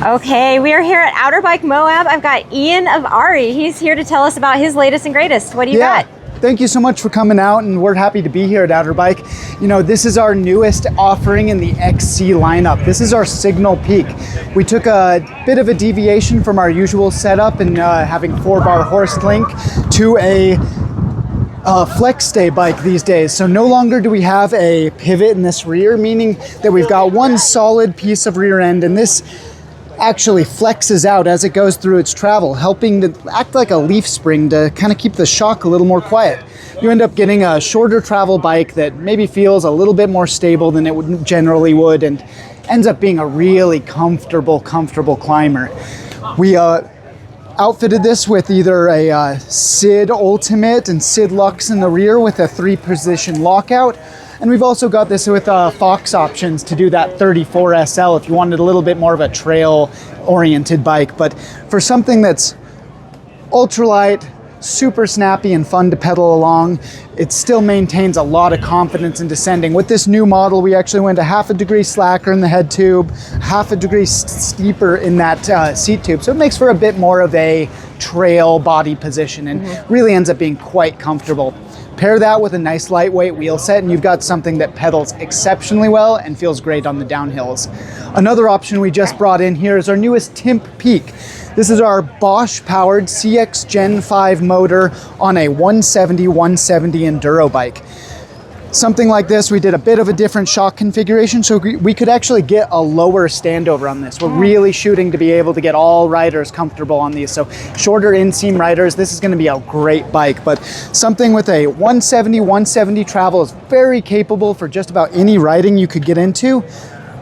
Okay, we are here at Outerbike Moab. I've got Ian of Ari. He's here to tell us about his latest and greatest. What do you got? Thank you so much for coming out, and we're happy to be here at Outerbike. You know, this is our newest offering in the XC lineup. This is our Signal Peak. We took a bit of a deviation from our usual setup and having 4-bar horse link to a flex stay bike these days. So no longer do we have a pivot in this rear, meaning that we've got one solid piece of rear end, and this actually flexes out as it goes through its travel, helping to act like a leaf spring to kind of keep the shock a little more quiet. You end up getting a shorter travel bike that maybe feels a little bit more stable than it generally would, and ends up being a really comfortable climber. We outfitted this with either a SID Ultimate and SID Lux in the rear with a 3-position lockout. And we've also got this with Fox options to do that 34 SL if you wanted a little bit more of a trail-oriented bike. But for something that's ultralight, super snappy and fun to pedal along, it still maintains a lot of confidence in descending. With this new model, we actually went a 1/2 degree slacker in the head tube, 1/2 degree steeper in that seat tube. So it makes for a bit more of a trail body position and really ends up being quite comfortable. Pair that with a nice lightweight wheel set and you've got something that pedals exceptionally well and feels great on the downhills. Another option we just brought in here is our newest Timp Peak. This is our Bosch powered CX Gen 5 motor on a 170 enduro bike. Something like this, we did a bit of a different shock configuration, so we could actually get a lower standover on this. We're really shooting to be able to get all riders comfortable on these. So shorter inseam riders, this is gonna be a great bike, but something with a 170 travel is very capable for just about any riding you could get into,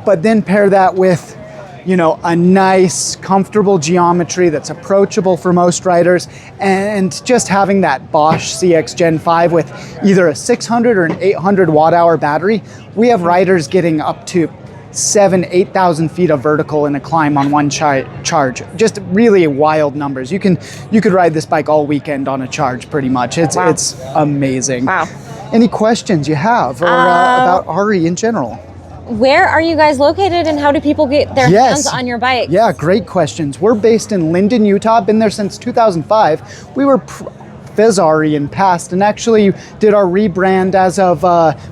but then pair that with, you know, a nice, comfortable geometry that's approachable for most riders, and just having that Bosch CX Gen 5 with either a 600 or an 800 watt-hour battery, we have riders getting up to 8,000 feet of vertical in a climb on one charge. Just really wild numbers. You could ride this bike all weekend on a charge, pretty much. It's amazing. Wow. Any questions you have or about Ari in general? Where are you guys located and how do people get their hands on your bike? Yeah, great questions. We're based in Linden, Utah. Been there since 2005. We were Ari in past and actually did our rebrand as of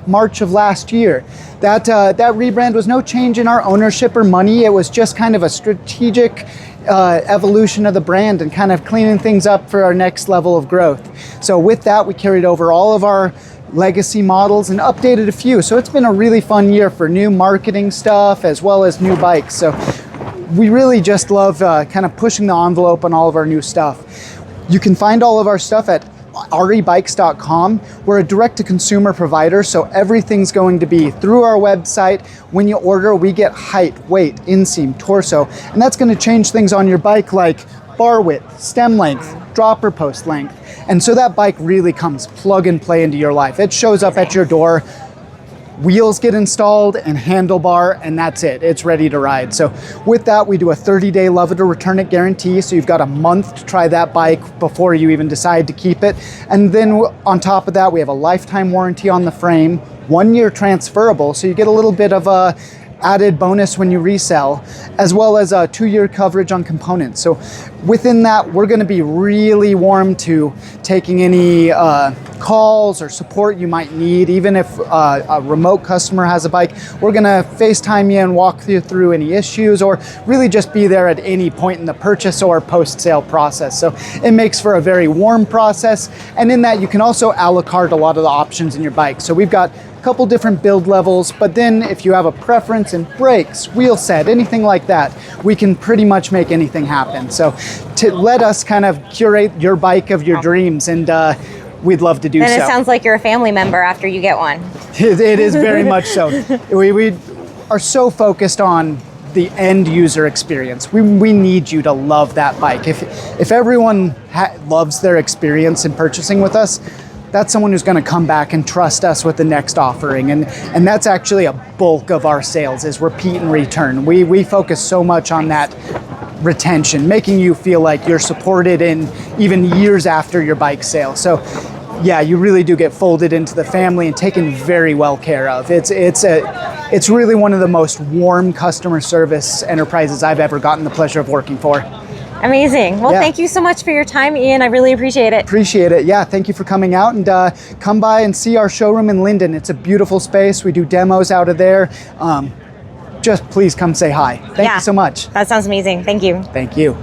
March of last year. That rebrand was no change in our ownership or money. It was just kind of a strategic evolution of the brand and kind of cleaning things up for our next level of growth. So with that, we carried over all of our legacy models and updated a few. So it's been a really fun year for new marketing stuff as well as new bikes. So we really just love kind of pushing the envelope on all of our new stuff. You can find all of our stuff at aribikes.com. We're a direct-to-consumer provider, so everything's going to be through our website. When you order, we get height, weight, inseam, torso, and that's going to change things on your bike like bar width, stem length, dropper post length. And so that bike really comes plug and play into your life. It shows up at your door, wheels get installed and handlebar, and that's it. It's ready to ride. So with that, we do a 30-day love it or return it guarantee. So you've got a month to try that bike before you even decide to keep it. And then on top of that, we have a lifetime warranty on the frame, 1 year transferable. So you get a little bit of a added bonus when you resell, as well as a 2-year coverage on components. So within that, we're going to be really warm to taking any calls or support you might need. Even if a remote customer has a bike, we're going to FaceTime you and walk you through any issues, or really just be there at any point in the purchase or post-sale process. So it makes for a very warm process. And in that, you can also a la carte a lot of the options in your bike. So we've got couple different build levels, but then if you have a preference in brakes, wheel set, anything like that, we can pretty much make anything happen. So to let us kind of curate your bike of your dreams, and we'd love to do so. And it sounds like you're a family member after you get one. It is very much so. We are so focused on the end user experience. We need you to love that bike. If everyone loves their experience in purchasing with us, that's someone who's going to come back and trust us with the next offering. And that's actually a bulk of our sales, is repeat and return. We focus so much on that retention, making you feel like you're supported in even years after your bike sale. So yeah, you really do get folded into the family and taken very well care of. It's really one of the most warm customer service enterprises I've ever gotten the pleasure of working for. Amazing. Well, Yeah. thank you so much for your time, Ian. I really appreciate it. Appreciate it. Yeah, thank you for coming out, and come by and see our showroom in Linden. It's a beautiful space. We do demos out of there. Just please come say hi. Thank Yeah. you so much. That sounds amazing. Thank you. Thank you.